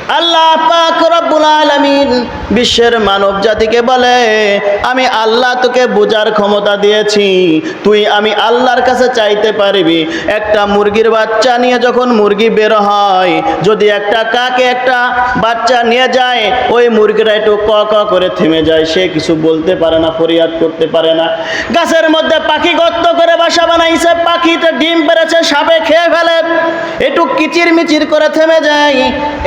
আল্লাহ পাক রব্বুল আলামিন বিশ্বের মানব জাতিকে বলে, আমি আল্লাহ তোকে বোঝার ক্ষমতা দিয়েছি, তুই আমি আল্লাহর কাছে চাইতে পারবি। একটা মুরগির বাচ্চা নিয়ে যখন মুরগি বের হয়, যদি একটা কাকে একটা বাচ্চা নিয়ে যায়, ওই মুরগিটা একটু ক ক করে থেমে যায়, সে কিছু বলতে পারে না, ফরিয়াদ করতে পারে না। গাছের মধ্যে পাখি গর্ত করে বাসা বানাইছে, পাখিটা ডিম পেড়েছে, সাপে খেয়ে ফেলে, একটু কিচির মিচির করে থেমে যায়।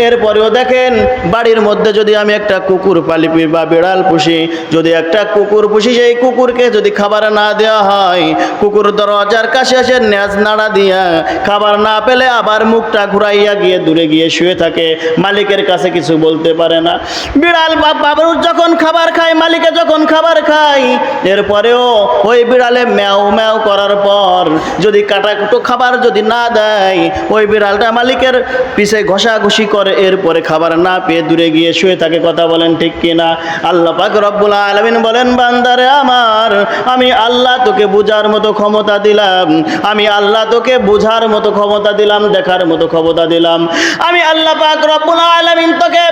এরপরেও দেখেন, বাড়ির মধ্যে যদি আমি একটা কুকুর পালি বা বিড়াল পুষি, যদি একটা কুকুর পুষি, সেই কুকুরকে যদি খাবার না দেওয়া হয়, কুকুর দরজার কাছে এসে ন্যাজ নাড়া দিয়া খাবার না পেলে আবার মুখটা ঘুরাইয়া গিয়ে দূরে গিয়ে শুয়ে থাকে, মালিকের কাছে কিছু বলতে পারে না। বিড়াল বাবুর যখন খাবার খায়, মালিকে যখন খাবার খায়, এরপরেও ওই বিড়ালে ম্যাও ম্যাও করার পর যদি কাটাকুটো খাবার যদি না দেয়, ওই বিড়ালটা মালিকের পিছে ঘষাঘষি করে, এরপরে খাবার না পেয়ে দূরে গিয়ে শুয়ে থাকে। কথা বলেন ঠিক কিনা? আল্লাহ পাক রব্বুল আলামিন বলেন, বান্দারে আমার, আমি আল্লাহ তোকে বুঝার মতো ক্ষমতা দিলাম, আমি আল্লাহ তোকে বুঝার মতো ক্ষমতা দিলাম, দেখার মতো ক্ষমতা দিলাম। আমি আল্লাহ পাক রব্বুল আলামিন তোকে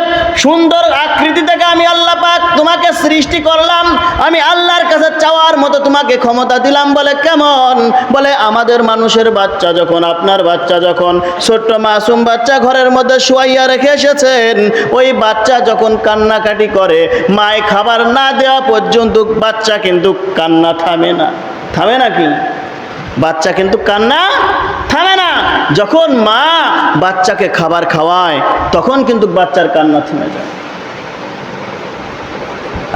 সুন্দর আকৃতি থেকে আমি আল্লাহ পাক তোমাকে সৃষ্টি করলাম, আমি আল্লাহর কাছে চাওয়ার মতো তোমাকে ক্ষমতা দিলাম। বলে কেমন? বলে আমাদের মানুষের বাচ্চা যখন, আপনার বাচ্চা যখন, ছোট্ট মাসুম বাচ্চা ঘরের মধ্যে শুয়াইয়া রেখে এসেছেন, ওই বাচ্চা যখন কান্নাকাটি করে, মায় খাবার না দেওয়া পর্যন্ত বাচ্চা কিন্তু কান্না থামে না। থামে নাকি? বাচ্চা কিন্তু কান্না থামে না। যখন মা বাচ্চাকে খাবার খাওয়ায়, তখন কিন্তু বাচ্চার কান্না থেমে যায়।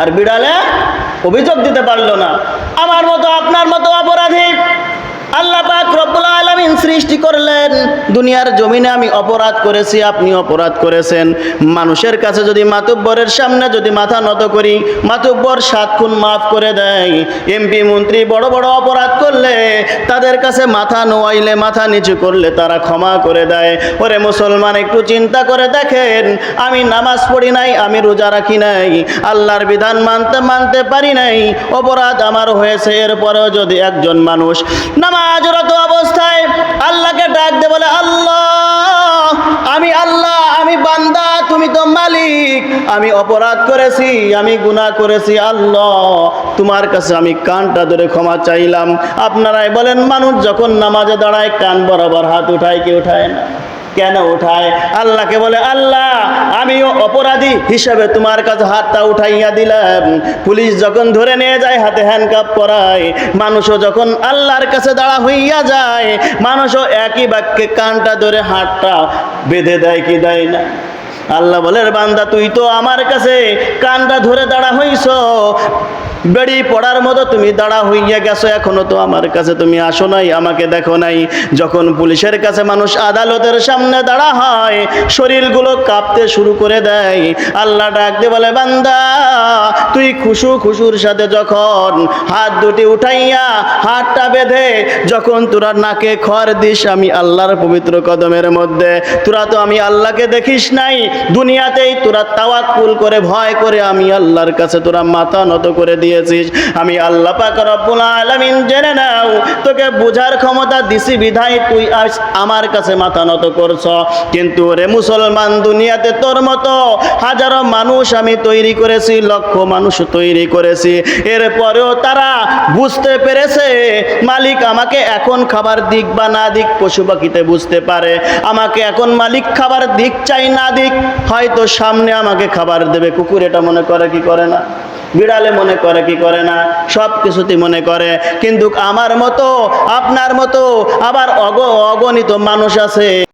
আর বিড়ালে অভিযোগ দিতে পারলো না। আমার মতো আপনার মতো অপরাধী আল্লাহ পাক রব্বুল আলামিন সৃষ্টি করলেন। দুনিয়ার জমিনে আমি অপরাধ করেছি, আপনি অপরাধ করেছেন। মানুষের কাছে যদি মাতব্বরের সামনে যদি মাথা নত করি, মাতব্বর 7 খুন মাফ করে দেয়। এমপি মন্ত্রী বড় বড় অপরাধ করলে তাদের কাছে মাথা নোয়াইলে, মাথা নিচু করলে তারা ক্ষমা করে দেয়। ওরে মুসলমান, একটু চিন্তা করে দেখেন, আমি নামাজ পড়ি নাই, আমি রোজা রাখি নাই, আল্লাহর বিধান মানতে পারি নাই, অপরাধ আমার হয়েছে, এরপরেও যদি একজন মানুষ নামাজরত অবস্থায় আল্লাহকে ডাক দে, বলে আল্লাহ, আমি আল্লাহ, আমি বান্দা, তুমি তো মালিক, আমি অপরাধ করেছি, আমি গুনাহ করেছি, আল্লাহ তোমার কাছে আমি কানটা ধরে ক্ষমা চাইলাম। আপনারাই বলেন, মানুষ যখন নামাজে দাঁড়ায় কান বরাবর হাত উঠায় কি উঠায় না? কেন উঠায়? আল্লাহকে বলে, আল্লাহ আমিও অপরাধী হিসাবে তোমার কাছে হাতটা উঠাইয়া দিলাম। পুলিশ যখন ধরে নিয়ে যায়, হাতে হ্যান্ডকাপ পরায়, মানুষও যখন আল্লাহর কাছে দাঁড়া হইয়া যায়, মানুষও একই বাক্যে কানটা ধরে হাতটা বেঁধে দেয় কি দেয় না? আল্লাহ বলে, বান্দা তুই তো আমার কাছে কানটা ধরে দাঁড়া হইছ, বেড়ি পড়ার মতো তুমি দাঁড়া হইয়া গেছো, এখনো তো আমার কাছে তুমি আসো নাই, আমাকে দেখো নাই। যখন পুলিশের কাছে মানুষ আদালতের সামনে দাঁড়া হয়, শরীরগুলো কাঁপতে শুরু করে দেয়। আল্লাহ ডাক দিয়ে বলে, বান্দা তুই খুশুর সাথে যখন হাত দুটি উঠাইয়া হাতটা বেঁধে যখন তোরা নাকে খড় দিস আমি আল্লাহর পবিত্র কদমের মধ্যে, তোরা তো আমি আল্লাহকে দেখিস নাই, দুনিয়াতেই তোরা তাওয়াক্কুল করে ভয় করে আমি আল্লাহর কাছে তোরা মাথা নত করে দিয়েছিস। আমি আল্লাহ পাক রব্বুল আলামিন জেনে নাও, তোকে বোঝার ক্ষমতা দিছি বিধায় তুই আজ আমার কাছে মাথা নত করছ। কিন্তু রে মুসলমান, দুনিয়াতে তোর মতো হাজারো মানুষ আমি তৈরি করেছি, লক্ষ মানুষ তৈরি করেছি, এরপরেও তারা বুঝতে পেরেছে মালিক আমাকে এখন খাবার দিক বা না দিক, পশু পাখিতে বুঝতে পারে আমাকে এখন মালিক খাবার দিক চাই না দিক, হয়তো সামনে আমাকে খাবার দেবে। কুকুর এটা মনে করে কি করে না? বিড়ালে মনে করে কি করে না? সব কিছুতেই মনে করে। কিন্তু আমার মতো আপনার মতো আবার অগণিত মানুষ আছে